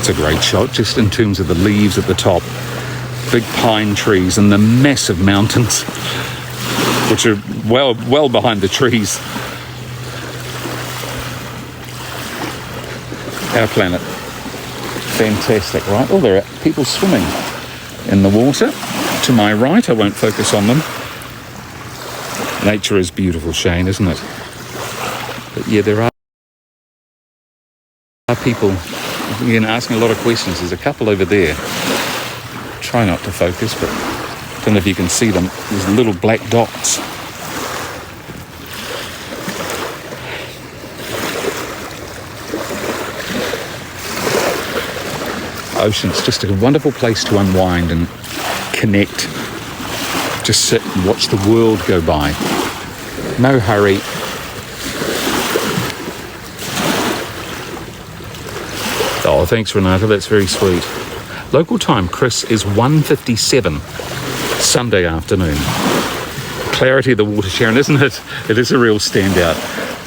That's a great shot, just in terms of the leaves at the top. Big pine trees and the massive mountains, which are well behind the trees. Our planet. Fantastic, right? Oh, there are people swimming in the water. To my right, I won't focus on them. Nature is beautiful, Shane, isn't it? But yeah, there are people, again, asking a lot of questions. There's a couple over there. Try not to focus, but I don't know if you can see them. There's little black dots. Ocean's just a wonderful place to unwind and connect. Just sit and watch the world go by. No hurry. Oh, thanks, Renata. That's very sweet. Local time, Chris, is 1:57 Sunday afternoon. Clarity of the water, Sharon, isn't it? It is a real standout.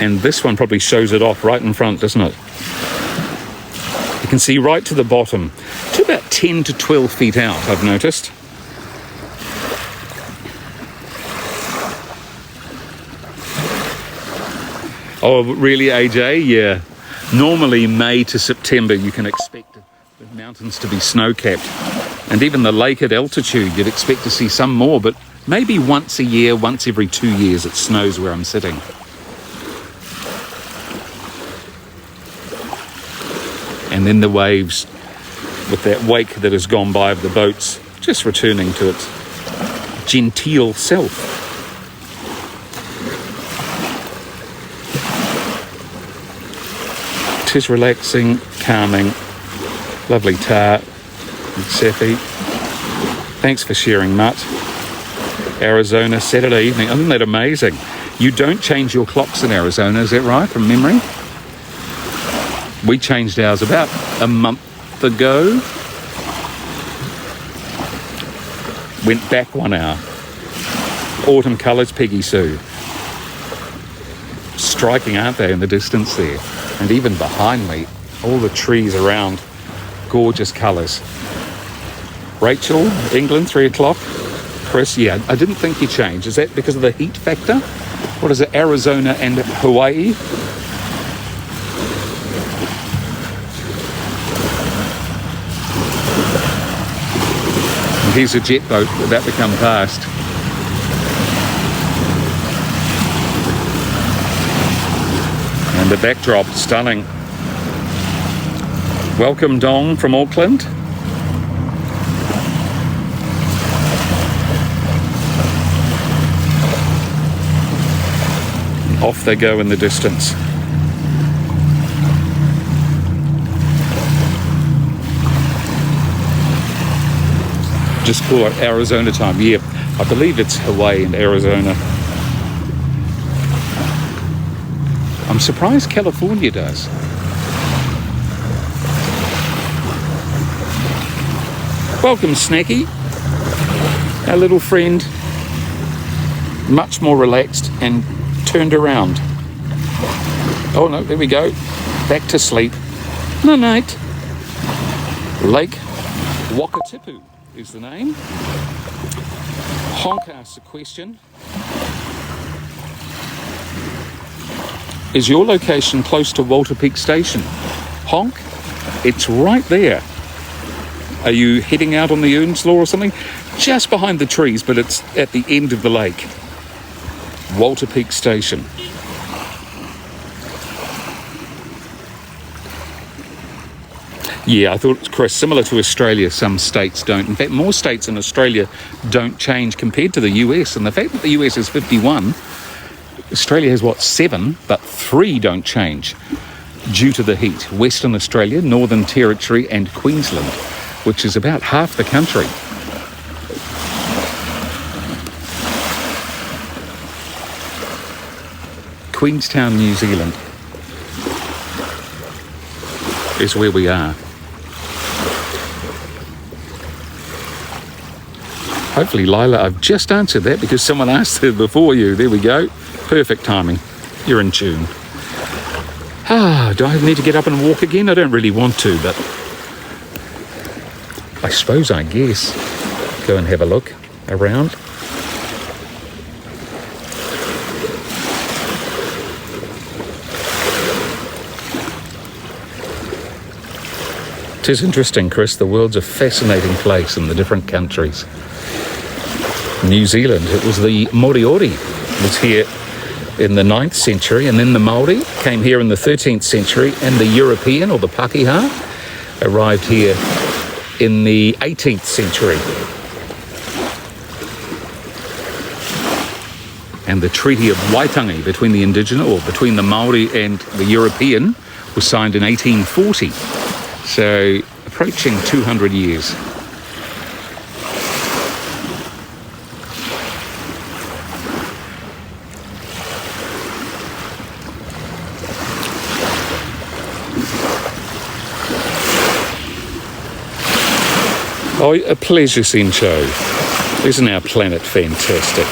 And this one probably shows it off right in front, doesn't it? You can see right to the bottom, to about 10 to 12 feet out, I've noticed. Oh, really, AJ? Yeah. Normally, May to September, you can expect the mountains to be snow-capped. And even the lake at altitude, you'd expect to see some more, but maybe once a year, once every 2 years, it snows where I'm sitting. And then the waves, with that wake that has gone by of the boats, just returning to its genteel self. It is relaxing, calming, lovely tar, Safi. Thanks for sharing, Mutt. Arizona, Saturday evening. Isn't that amazing? You don't change your clocks in Arizona, is that right, from memory? We changed ours about a month ago. Went back 1 hour. Autumn colours, Peggy Sue. Striking, aren't they, in the distance there? And even behind me, all the trees around, gorgeous colours. Rachel, England, 3 o'clock. Chris, yeah, I didn't think you changed. Is that because of the heat factor? What is it, Arizona and Hawaii? And here's a jet boat about to come past. And the backdrop, stunning. Welcome, Dong, from Auckland. Off they go in the distance. Just call it Arizona time. Yeah, I believe it's Hawaii and Arizona. I'm surprised California does. Welcome, Snacky. Our little friend. Much more relaxed and turned around. Oh no, there we go. Back to sleep. No night. Lake Wakatipu is the name. Honk asks a question. Is your location close to Walter Peak Station? Honk, it's right there. Are you heading out on the Earnslaw or something? Just behind the trees, but it's at the end of the lake. Walter Peak Station. Yeah, I thought it was, Chris, similar to Australia, some states don't. In fact, more states in Australia don't change compared to the US. And the fact that the US is 51, Australia has, 7, but 3 don't change due to the heat. Western Australia, Northern Territory and Queensland, which is about half the country. Queenstown, New Zealand is where we are. Hopefully, Lila, I've just answered that because someone asked it before you. There we go. Perfect timing. You're in tune. Do I need to get up and walk again? I don't really want to, but I suppose, I guess, go and have a look around. It is interesting, Chris. The world's a fascinating place in the different countries. New Zealand, it was the Moriori was here in the 9th century, and then the Māori came here in the 13th century, and the European, or the Pakeha, arrived here in the 18th century. And the Treaty of Waitangi between the indigenous, or between the Māori and the European, was signed in 1840. So, approaching 200 years. Oh, a pleasure, Sencho. Isn't our planet fantastic?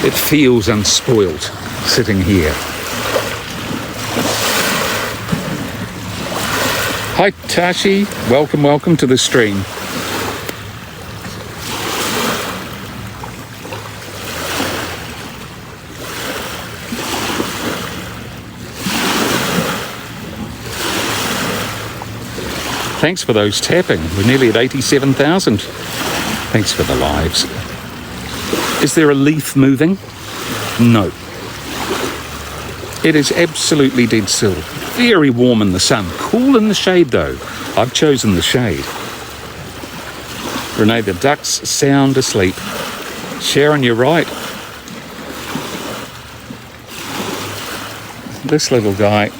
It feels unspoilt sitting here. Hi Tashi, welcome to the stream. Thanks for those tapping. We're nearly at 87,000. Thanks for the lives. Is there a leaf moving? No. It is absolutely dead still. Very warm in the sun. Cool in the shade though. I've chosen the shade. Renee, the ducks sound asleep. Sharon, you're right. This little guy,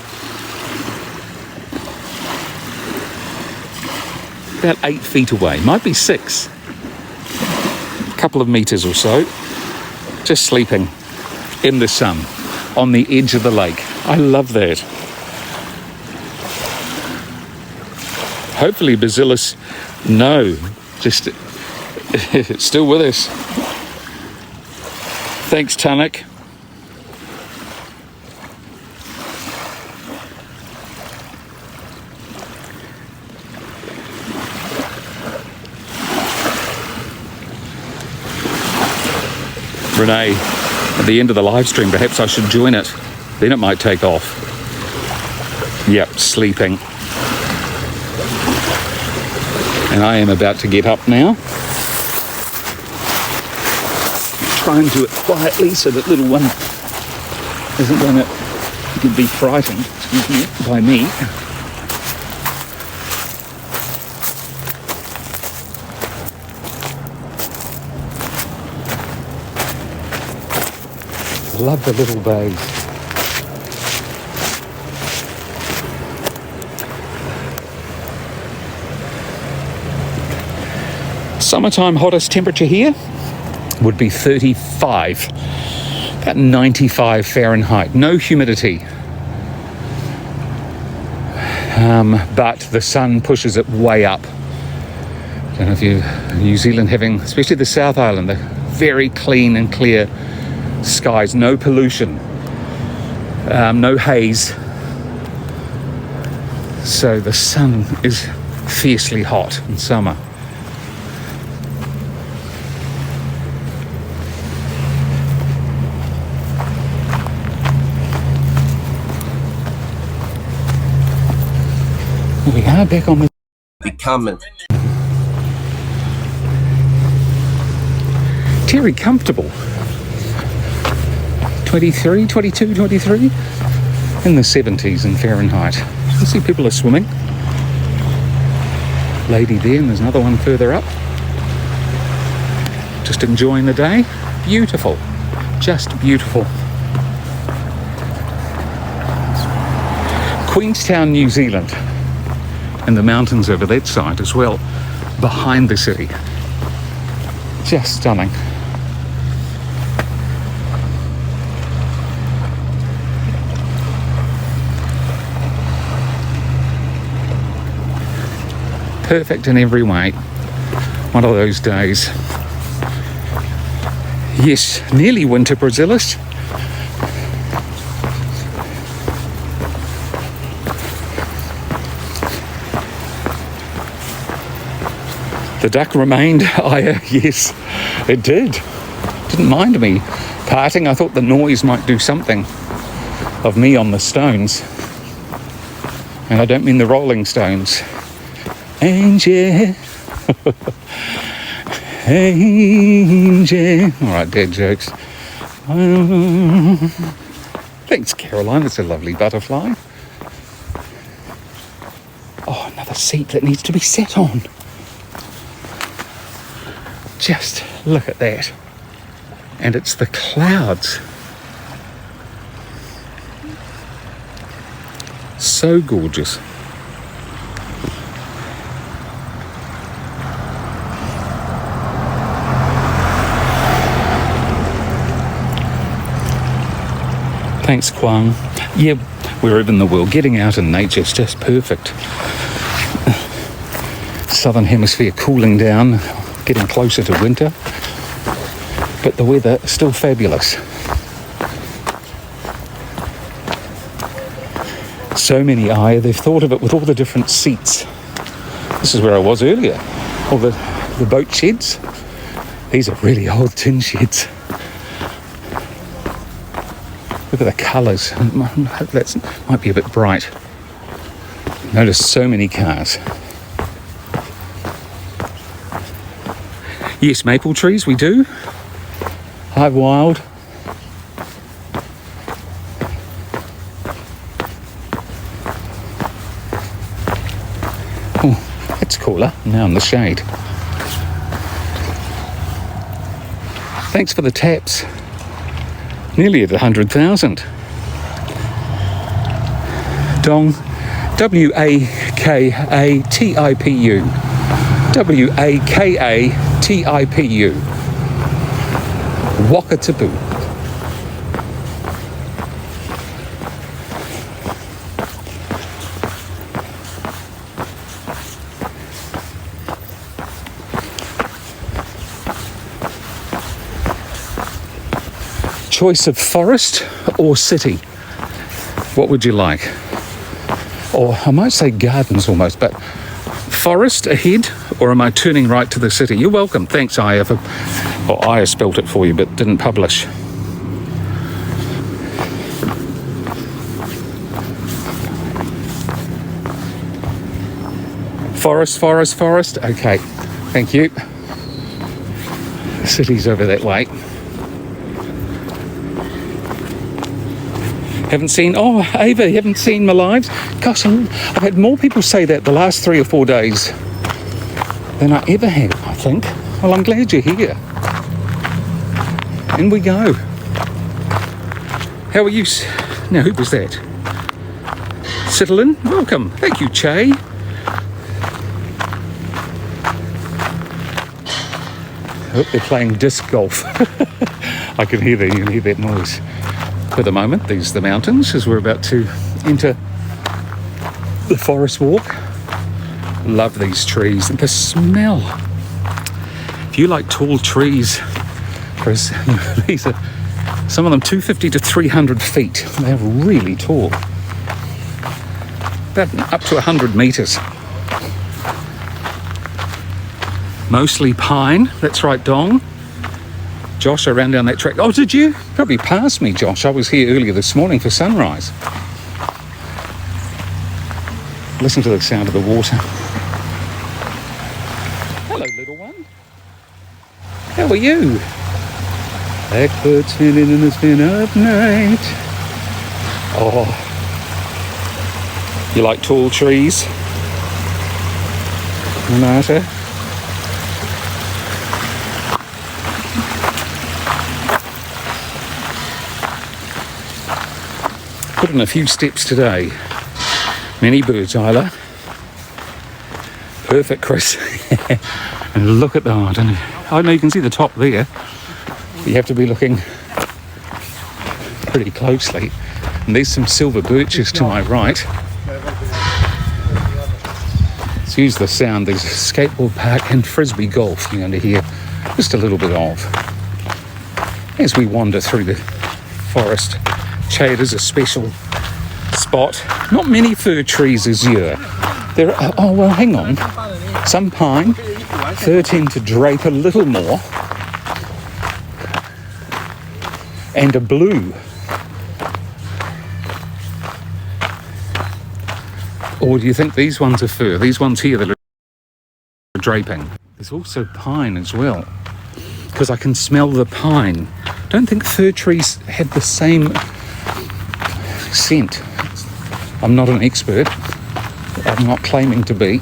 about 8 feet away, might be 6. A couple of meters or so, just sleeping in the sun on the edge of the lake. I love that. Hopefully Bacillus, no, just it's still with us. Thanks, Tanik. Renee, at the end of the live stream, perhaps I should join it. Then it might take off. Yep, sleeping. And I am about to get up now. Try and do it quietly so that little one isn't going to be frightened, excuse me, by me. Love the little bays. Summertime hottest temperature here would be 35, about 95 Fahrenheit. No humidity. But the sun pushes it way up. I don't know if you, New Zealand having, especially the South Island, the very clean and clear skies, no pollution, no haze. So the sun is fiercely hot in summer. We are back on the becoming Terry, comfortable. 23, 22, 23 in the 70s in Fahrenheit. You can see people are swimming. Lady there, and there's another one further up. Just enjoying the day. Beautiful, just beautiful. Queenstown, New Zealand, and the mountains over that side as well, behind the city. Just stunning. Perfect in every way. One of those days. Yes, nearly winter, Brazillus. The duck remained. Yes, it did. Didn't mind me parting. I thought the noise might do something of me on the stones. And I don't mean the Rolling Stones. Angel. Angel. All right, dad jokes. Thanks, Caroline. It's a lovely butterfly. Oh, another seat that needs to be sat on. Just look at that. And it's the clouds. So gorgeous. Thanks, Kwang. Yeah, wherever in the world, getting out in nature is just perfect. Southern hemisphere cooling down, getting closer to winter, but the weather is still fabulous. So many they've thought of it with all the different seats. This is where I was earlier, all the boat sheds. These are really old tin sheds. Look at the colours. That might be a bit bright. Notice so many cars. Yes, maple trees, we do. Hive wild. Oh, that's cooler. Now in the shade. Thanks for the taps. Nearly at 100,000. Dong, W-A-K-A-T-I-P-U. W-A-K-A-T-I-P-U. Wakatipu. Choice of forest or city? What would you like? Or I might say gardens almost, but forest ahead, or am I turning right to the city? You're welcome. Thanks, Aya. Aya spelt it for you, but didn't publish. Forest, forest, forest. Okay, thank you. The city's over that way. Haven't seen, Ava, you haven't seen my lives? Gosh, I've had more people say that the last 3 or 4 days than I ever have, I think. Well, I'm glad you're here. In we go. How are you? Now, who was that? Citlalin, welcome. Thank you, Che. Oh, they're playing disc golf. I can hear that. You can hear that noise. For the moment, these are the mountains as we're about to enter the forest walk. Love these trees and the smell. If you like tall trees, Chris, these are some of them 250 to 300 feet. They're really tall. About up to 100 metres. Mostly pine. That's right, Dong. Josh, I ran down that track. Oh, did you? Probably passed me, Josh. I was here earlier this morning for sunrise. Listen to the sound of the water. Hello, little one. How are you? Blackbirds spinning in the spin of night. Oh. You like tall trees? Renata? Put in a few steps today. Many birds, Isla. Perfect, Chris. And look at that. I know you can see the top there. You have to be looking pretty closely. And there's some silver birches to my right. Excuse the sound. There's a skateboard park and frisbee golf you're going to hear just a little bit of. As we wander through the forest. It is a special spot. Not many fir trees as here. There are, oh well, hang on. Some pine. 13 to drape a little more, and a blue. Or do you think these ones are fir? These ones here that are draping. There's also pine as well, because I can smell the pine. Don't think fir trees have the same scent. I'm not an expert. I'm not claiming to be.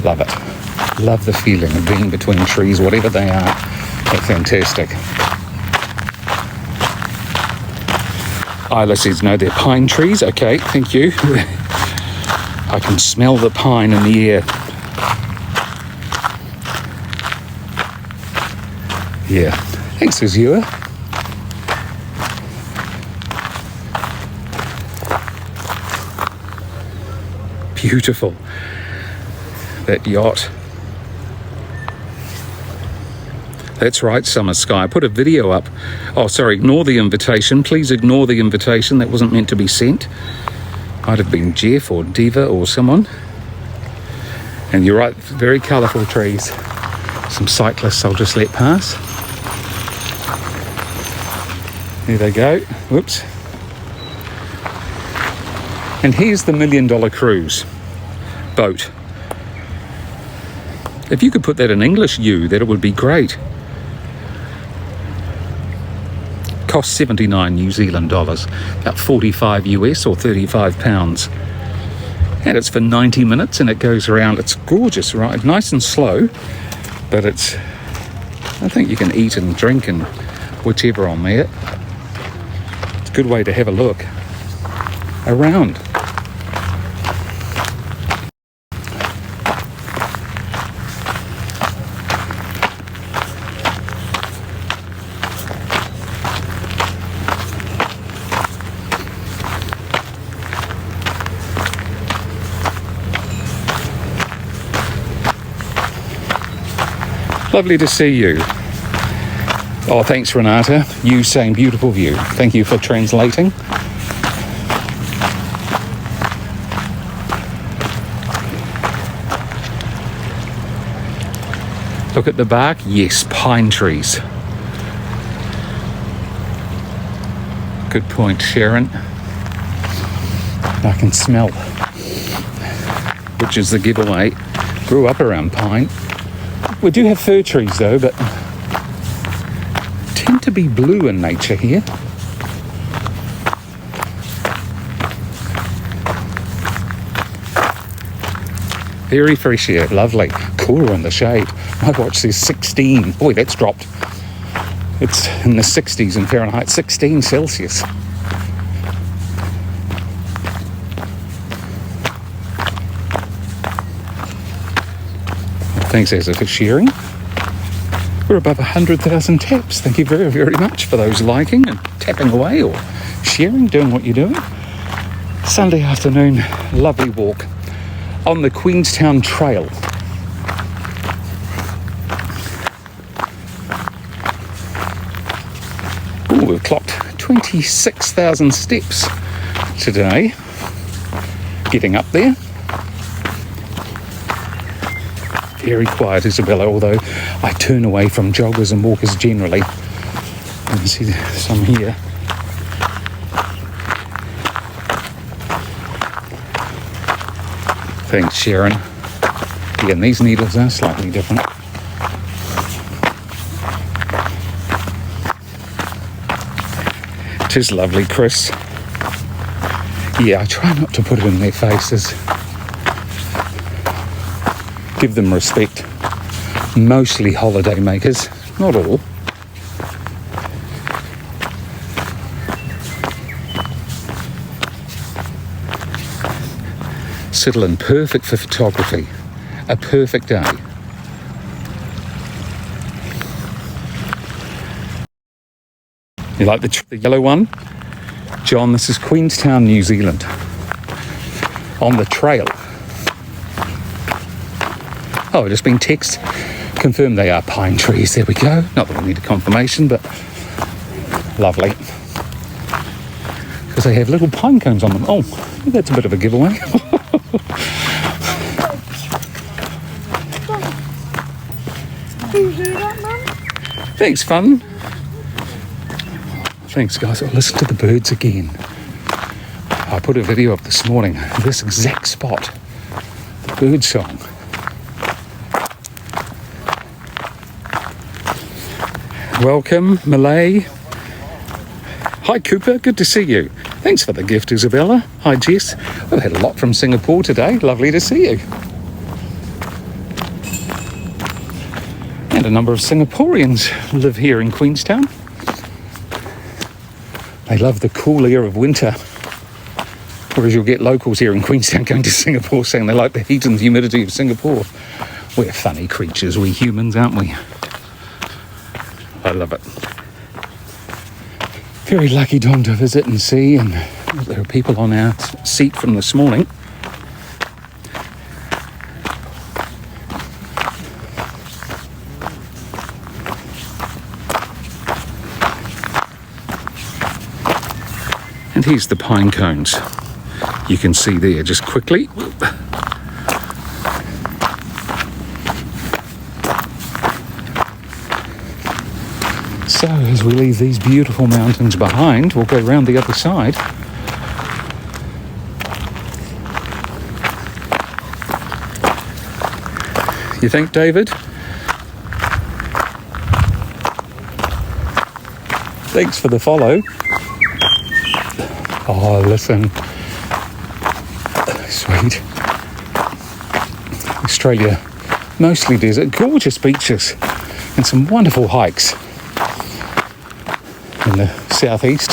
Love it. Love the feeling of being between trees, whatever they are. They're fantastic. Isla says, no, they're pine trees. Okay, thank you. I can smell the pine in the air. Yeah. Thanks, Azure. Beautiful. That yacht. That's right, Summer Sky. I put a video up. Oh, sorry, ignore the invitation. Please ignore the invitation. That wasn't meant to be sent. Might have been Jeff or Diva or someone. And you're right, very colourful trees. Some cyclists I'll just let pass. There they go. Whoops. And here's the $1 Million Cruise boat. If you could put that in English, that would be great. Costs 79 New Zealand dollars, about 45 US or 35 pounds. And it's for 90 minutes and it goes around. It's gorgeous, right? Nice and slow, but I think you can eat and drink and whichever on there. It's a good way to have a look around. Lovely to see you. Oh, thanks, Renata. You saying beautiful view. Thank you for translating. Look at the bark. Yes, pine trees. Good point, Sharon. I can smell, which is the giveaway. Grew up around pine. We do have fir trees though, but tend to be blue in nature here. Very fresh air, lovely. Cooler in the shade. My watch says 16. Boy, that's dropped. It's in the 60s in Fahrenheit, 16 Celsius. Thanks, Asa, for sharing. We're above 100,000 taps. Thank you very, very much for those liking and tapping away or sharing, doing what you're doing. Sunday afternoon, lovely walk on the Queenstown Trail. Ooh, we've clocked 26,000 steps today. Getting up there. Very quiet, Isabella, although I turn away from joggers and walkers generally. You can see some here. Thanks, Sharon. Again, these needles are slightly different. It is lovely, Chris. Yeah, I try not to put it in their faces. Give them respect. Mostly holiday makers, not all. Settle in, perfect for photography. A perfect day. You like the yellow one? John, this is Queenstown, New Zealand. On the trail. Oh, just been texted. confirm they are pine trees. There we go. Not that we need a confirmation, but lovely. Because they have little pine cones on them. Oh, that's a bit of a giveaway. Thanks, fun. Thanks, guys. Oh, listen to the birds again. I put a video up this morning, this exact spot, the bird song. Welcome, Malay. Hi, Cooper. Good to see you. Thanks for the gift, Isabella. Hi, Jess. I've had a lot from Singapore today. Lovely to see you. And a number of Singaporeans live here in Queenstown. They love the cool air of winter. Whereas you'll get locals here in Queenstown going to Singapore saying they like the heat and humidity of Singapore. We're funny creatures, we humans, aren't we? I love it. Very lucky Dom to visit and see, and there are people on our seat from this morning. And here's the pine cones. You can see there just quickly. So as we leave these beautiful mountains behind, we'll go around the other side. You think, David? Thanks for the follow. Oh, listen. Sweet. Australia, mostly desert, gorgeous beaches and some wonderful hikes in the southeast.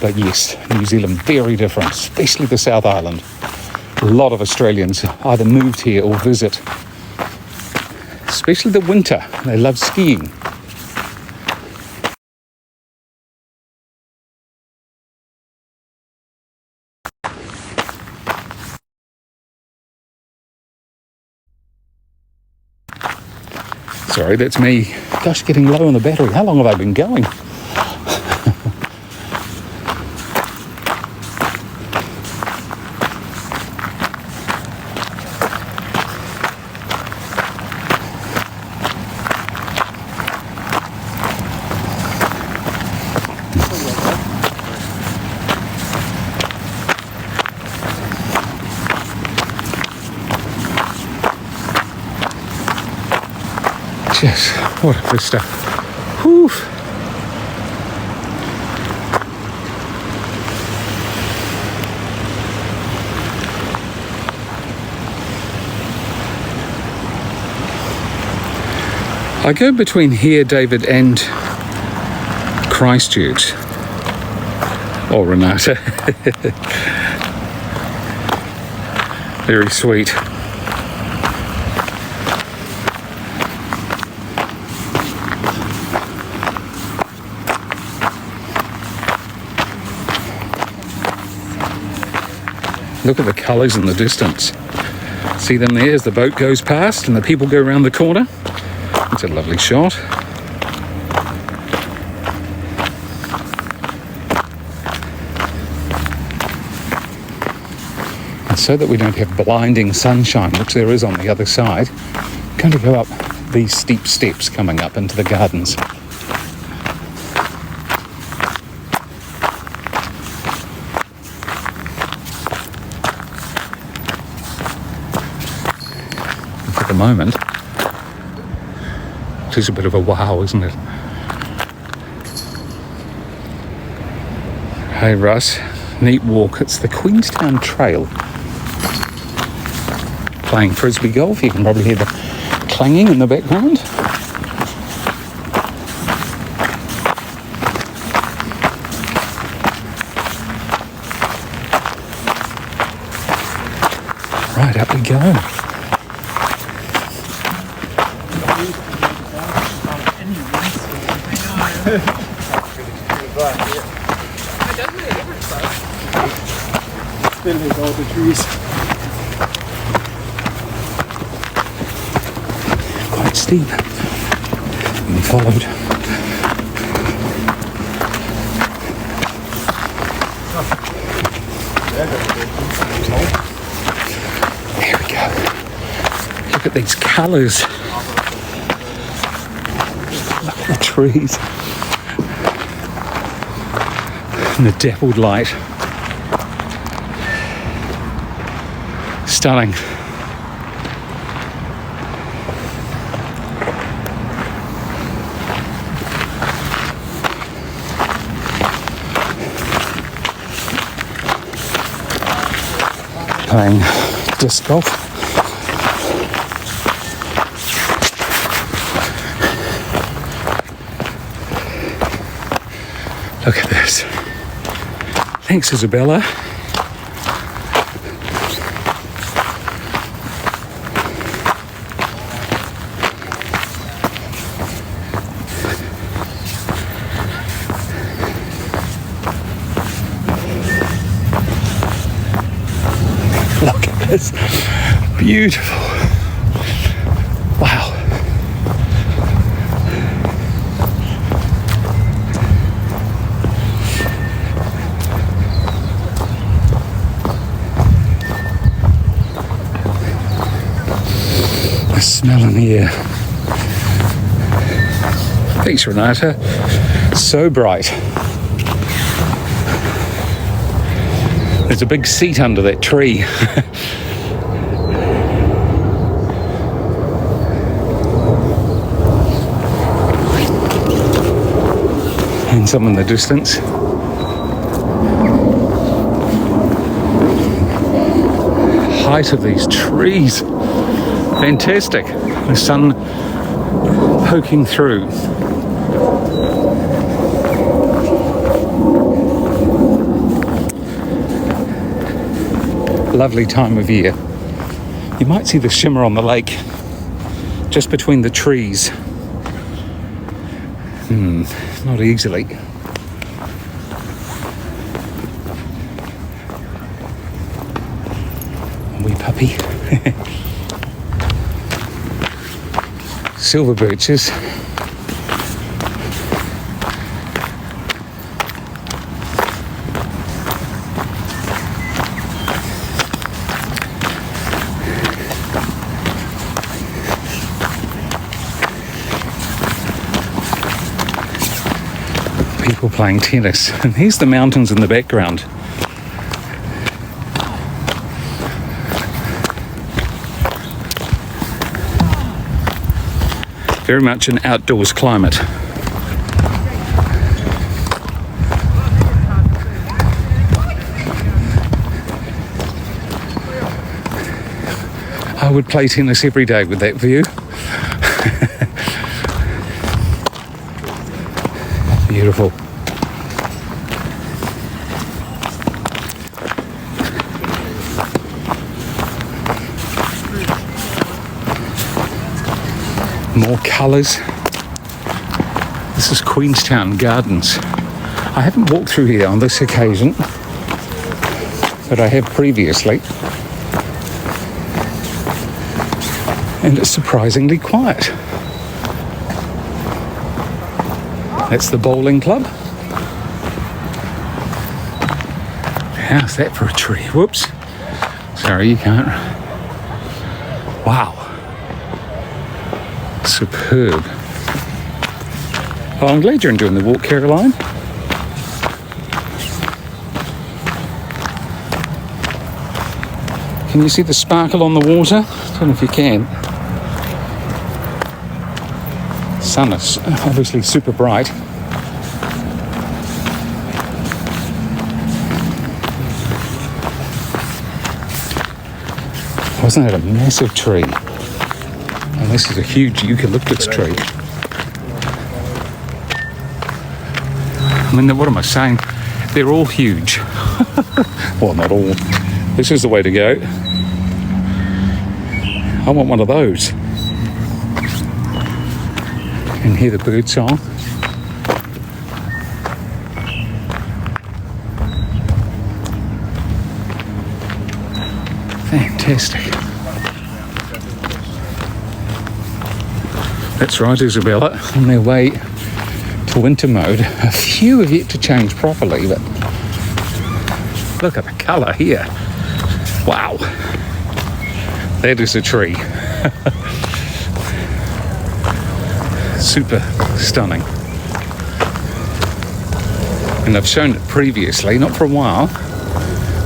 But yes, New Zealand, very different, especially the South Island. A lot of Australians either moved here or visit, especially the winter. They love skiing. Sorry, that's me. Gosh, getting low on the battery. How long have I been going? Yes, what a vista. Whew. I go between here, David, and Christchurch. Oh, Renata. Very sweet. Look at the colours in the distance. See them there as the boat goes past and the people go around the corner? It's a lovely shot. And so that we don't have blinding sunshine, which there is on the other side, I'm going to go up these steep steps coming up into the gardens. The moment, it is a bit of a wow, isn't it? Hey Russ, neat walk. It's the Queenstown Trail. Playing frisbee golf. You can probably hear the clanging in the background. Right, up we go. Still has all the trees. steep. And followed. There we go. Look at these colours. Look at the trees. And the dappled light. Stunning. Playing disc golf. Look at this. Thanks, Isabella. Look at this. Beautiful. Wow. The smell in the air. Thanks, Renata. So bright. There's a big seat under that tree. And some in the distance. Height of these trees. Fantastic. The sun poking through. Lovely time of year. You might see the shimmer on the lake just between the trees. Not easily. Wee puppy. Silver birches. People playing tennis, and here's the mountains in the background. Very much an outdoors climate. I would play tennis every day with that view. Beautiful. More colours. This is Queenstown Gardens. I haven't walked through here on this occasion, but I have previously. And it's surprisingly quiet. That's the bowling club. How's that for a tree? Whoops. Sorry, you can't. Wow. Superb. Well, I'm glad you're enjoying the walk, Caroline. Can you see the sparkle on the water? I don't know if you can. Sun is obviously super bright. Wasn't it a massive tree? And this is a huge eucalyptus tree. I mean, what am I saying? They're all huge. Well, not all. This is the way to go. I want one of those. And hear the bird song. Fantastic. That's right, Isabella, on their way to winter mode. A few have yet to change properly, but look at the colour here. Wow, that is a tree. Super stunning. And I've shown it previously, not for a while,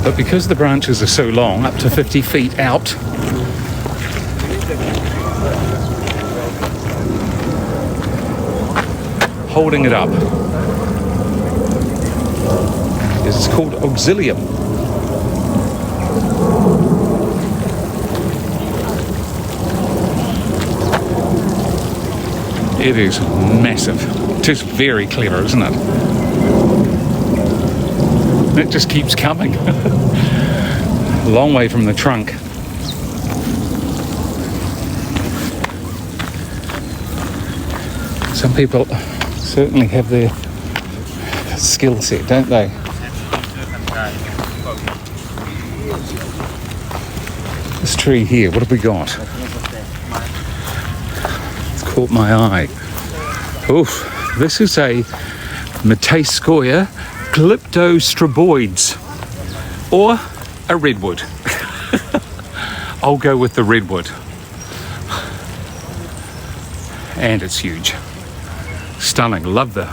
but because the branches are so long, up to 50 feet out, holding it up. It's called auxilium. It is massive. Just very clever, isn't it? It just keeps coming. A long way from the trunk. Some people certainly have their skill set, don't they? This tree here, what have we got? It's caught my eye. Oof, this is a Metasequoia glyptostroboides, or a redwood. I'll go with the redwood. And it's huge. Stunning. Love the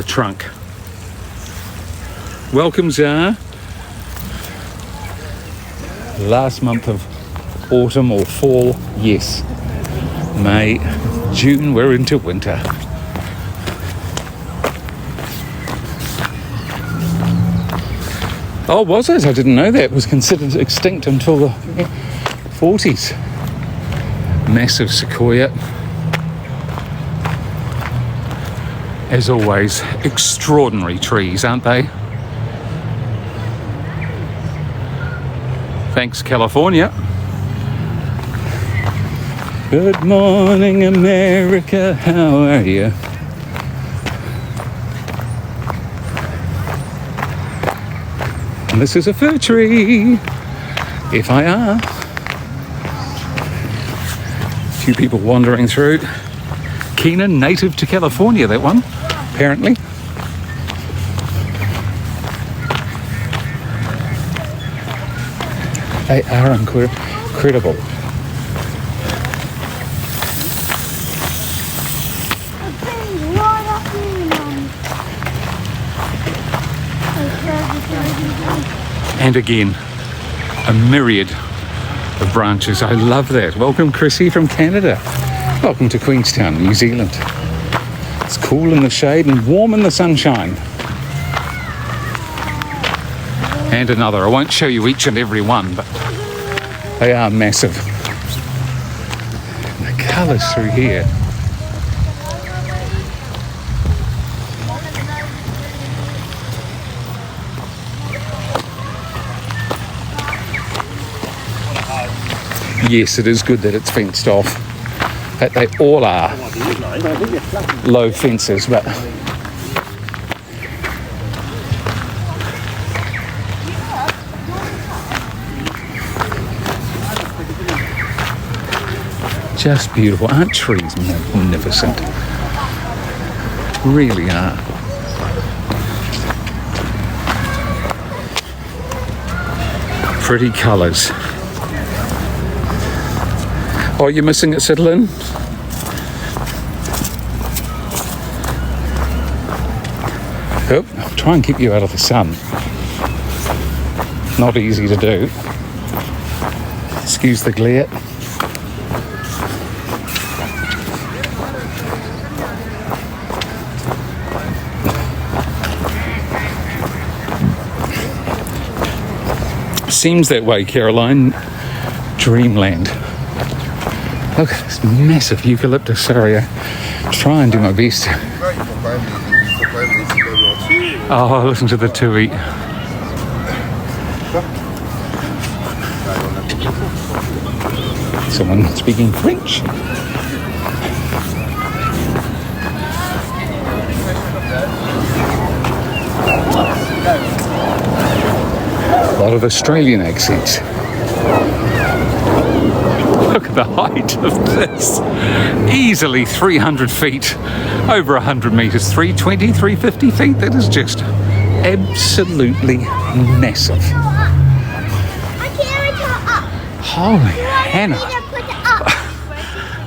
trunk. Welcome, Zara. Last month of autumn or fall, yes. May, June, we're into winter. Oh, was it? I didn't know that. It was considered extinct until the 40s. Massive sequoia. As always, extraordinary trees, aren't they? Thanks, California. Good morning, America. How are you? And this is a fir tree. FIR. A few people wandering through. Keenan, native to California, that one, apparently. They are incredible. And again, a myriad of branches. I love that. Welcome, Chrissy from Canada. Welcome to Queenstown, New Zealand. It's cool in the shade and warm in the sunshine. And another. I won't show you each and every one, but they are massive. And the colours through here. Yes, it is good that it's fenced off. But they all are low fences, but just beautiful. Aren't trees magnificent? Really are. Pretty colours. Oh, you're missing it, Siddlin? Oh, I'll try and keep you out of the sun. Not easy to do. Excuse the glare. Seems that way, Caroline. Dreamland. Look at this massive eucalyptus. Sorry, I try and do my best. Oh, listen to the tui. Someone speaking French. A lot of Australian accents. Look at the height of this. Easily 300 feet, over 100 meters, 320, 350 feet. That is just absolutely massive. Holy Hannah.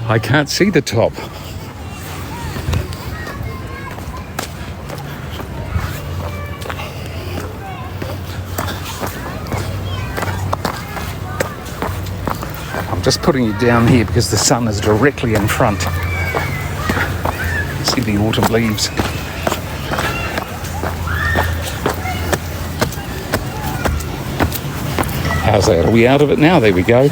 I can't see the top. I'm just putting you down here because the sun is directly in front. See the autumn leaves. How's that? Are we out of it now? There we go.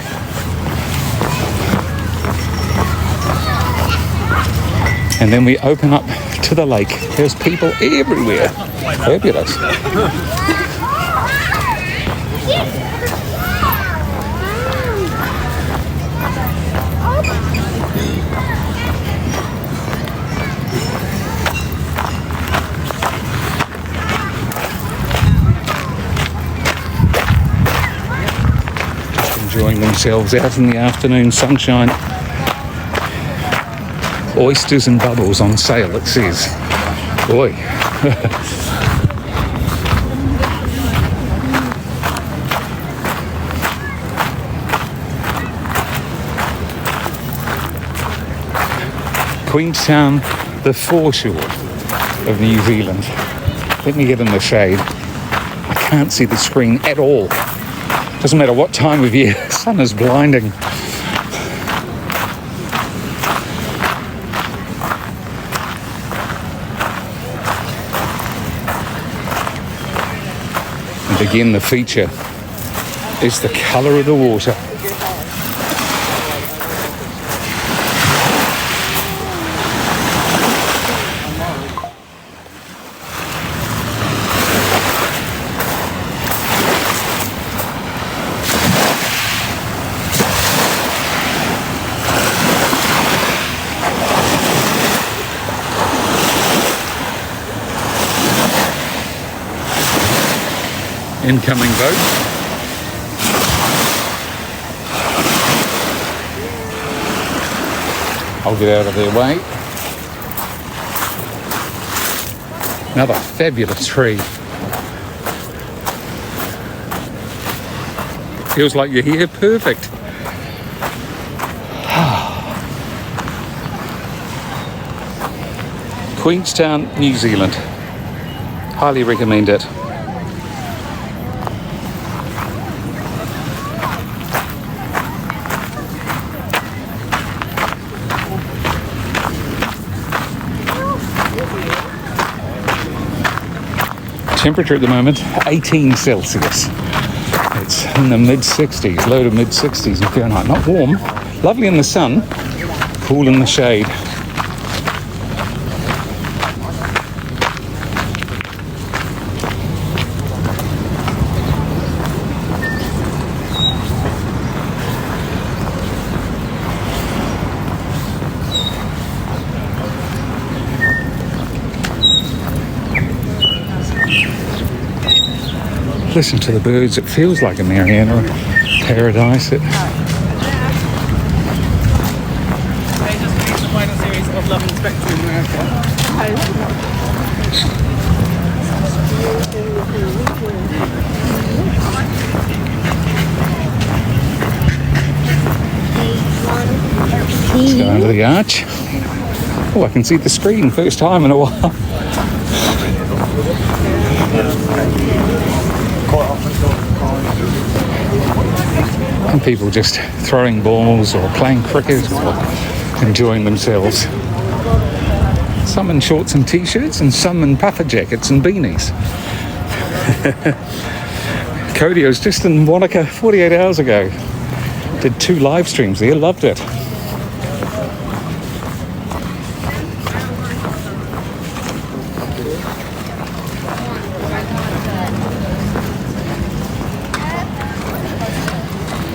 And then we open up to the lake. There's people everywhere. Fabulous. Enjoying themselves out in the afternoon sunshine. Oysters and bubbles on sale, it says. Boy. Queenstown, the foreshore of New Zealand. Let me get in the shade. I can't see the screen at all. Doesn't matter what time of year, the sun is blinding. And again, the feature is the colour of the water. Incoming boat. I'll get out of their way. Another fabulous tree. Feels like you're here. Perfect. Queenstown, New Zealand. Highly recommend it. Temperature at the moment 18 Celsius. It's in the mid-60s, low to mid-60s in Fahrenheit. Not warm, lovely in the sun, cool in the shade. Listen to the birds. It feels like a Mariana paradise. They just released the final series of Love and Spectrum in America. Let's go under the arch. Oh, I can see the screen. First time in a while. And people just throwing balls or playing cricket or enjoying themselves. Some in shorts and t-shirts and some in puffer jackets and beanies. Cody was just in Wanaka 48 hours ago. Did 2 live streams there, loved it.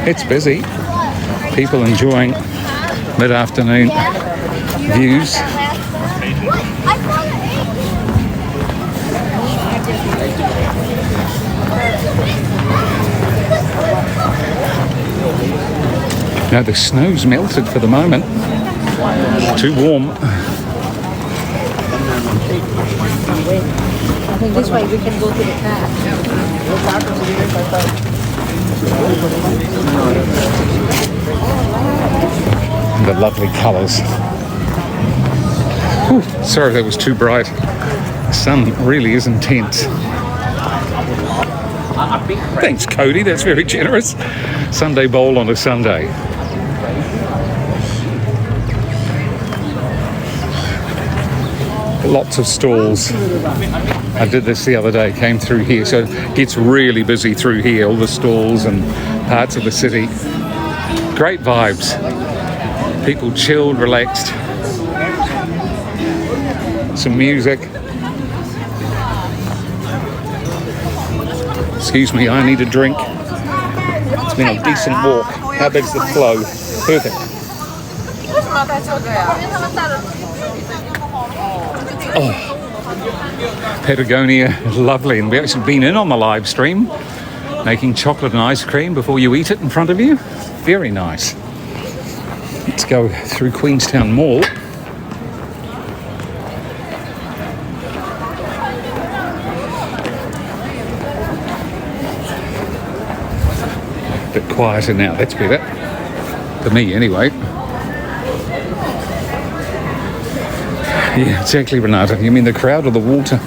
It's busy. People enjoying mid-afternoon views. No, the snow's melted for the moment. Too warm. I think this way we can go to the car. The lovely colours. Whew, sorry that was too bright. The sun really is intense. Thanks, Cody, that's very generous. Sunday bowl on a Sunday. Lots of stalls. I did this the other day, came through here, so it gets really busy through here, all the stalls and parts of the city. Great vibes. People chilled, relaxed. Some music. Excuse me, I need a drink. It's been a decent walk. How big's the flow? Perfect. Oh, Patagonia is lovely, and we've actually been in on the live stream, making chocolate and ice cream before you eat it in front of you. Very nice. Let's go through Queenstown Mall. A bit quieter now, that's better. For me, anyway. Yeah, exactly, Renata. You mean the crowd or the water?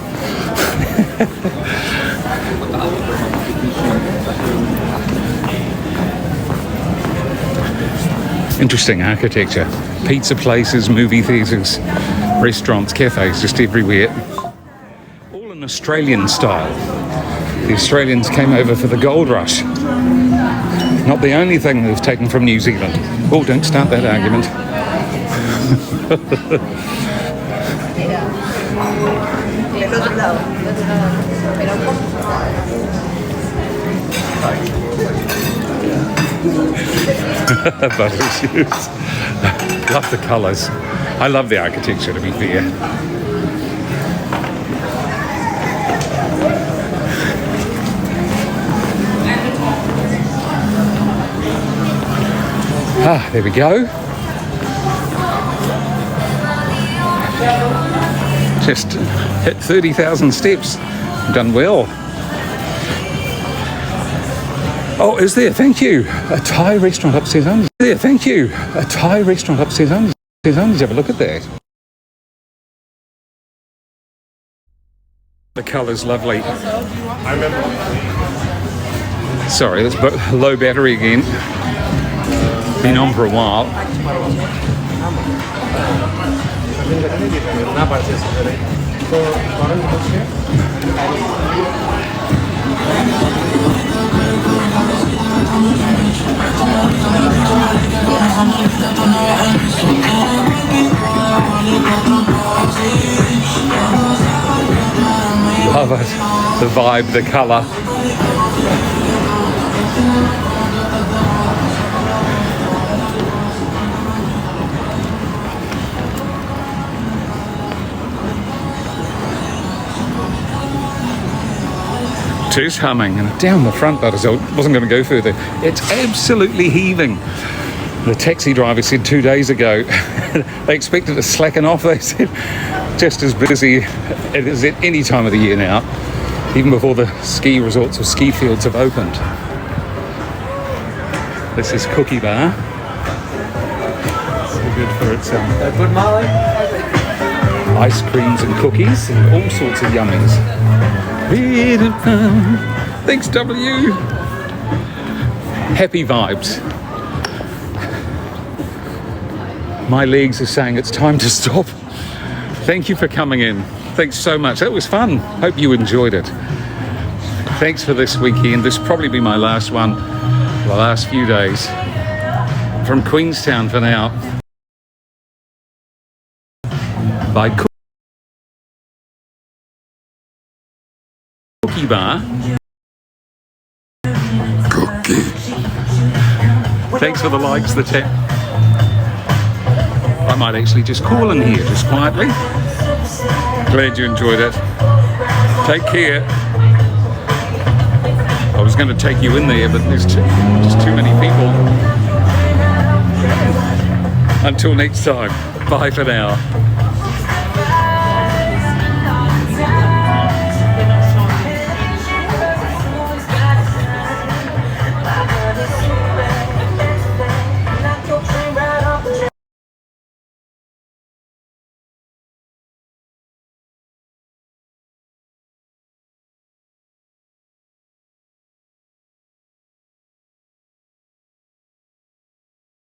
Interesting architecture. Pizza places, movie theatres, restaurants, cafes, just everywhere. All in Australian style. The Australians came over for the gold rush. Not the only thing they've taken from New Zealand. Oh, don't start that argument. Butter shoes. Love the colours. I love the architecture, to be fair. Ah, there we go. Just hit 30,000 steps. Done well. Oh, is there? Thank you. A Thai restaurant upstairs under. There, thank you. A Thai restaurant upstairs under. Have a look at that. The colour's lovely. Sorry, that's low battery again. Been on for a while. Love it. The vibe, the colour. Just humming, and down the front, but I wasn't going to go further. It's absolutely heaving. The taxi driver said 2 days ago they expected to slacken off. They said just as busy it is at any time of the year now, even before the ski resorts or ski fields have opened. This is Cookie Bar. So good for its ice creams and cookies and all sorts of yummies. Thanks, W. Happy vibes. My legs are saying it's time to stop. Thank you for coming in. Thanks so much. That was fun. Hope you enjoyed it. Thanks for this weekend. This will probably be my last one for the last few days. From Queenstown for now. By Cookie Bar. Cookie. Thanks for the likes, the tap. I might actually just call in here, just quietly. Glad you enjoyed it. Take care. I was going to take you in there, but there's just too many people. Until next time, bye for now.